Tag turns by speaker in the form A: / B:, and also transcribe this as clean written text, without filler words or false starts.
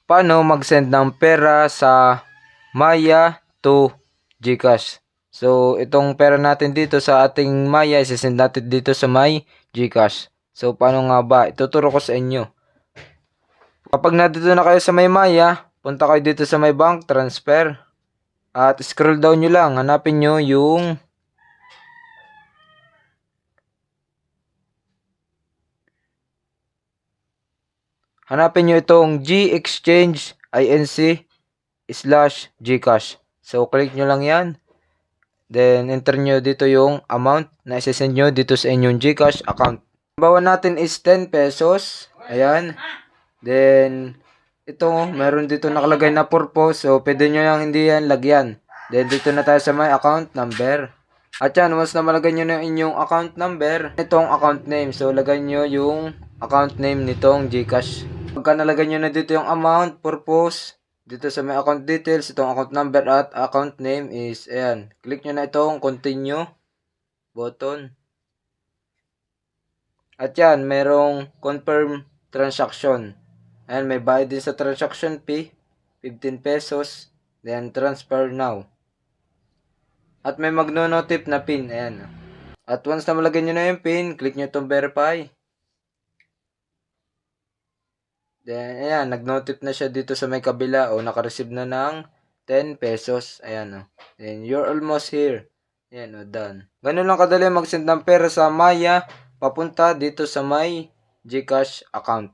A: paano mag-send ng pera sa Maya to GCash. So, itong pera natin dito sa ating Maya, isisend natin dito sa my GCash. So, paano nga ba? Ituturo ko sa inyo. Kapag nandito na kayo sa may Maya, punta kayo dito sa may bank transfer. At scroll down nyo lang. Hanapin nyo yung itong G-Exchange INC/GCash. So, click nyo lang yan. Then, enter nyo dito yung amount na isesend nyo dito sa inyong GCash account. Bawa natin is 10 pesos. Ayan. Then, ito, meron dito nakalagay na purpose. So, pwede nyo yung hindi yan lagyan. Then, dito na tayo sa my account number. At yan, once na malagay nyo na inyong account number, itong account name. So, lagay nyo yung account name nitong GCash. Pagka nalagay nyo na dito yung amount, purpose, dito sa may account details, itong account number at account name is, ayan, click nyo na itong continue button. At yan, merong confirm transaction. Ayan, may bayad din sa transaction fee, 15 pesos, then transfer now. At may magno-notif na pin, ayan. At once na malagay nyo na yung pin, click nyo itong verify. Then, ayan, nag-notif na siya dito sa may kabila o naka-receive na ng 10 pesos. Ayan o. Then, you're almost here. Ayan o, done. Ganun lang kadali mag-send ng pera sa Maya papunta dito sa may GCash account.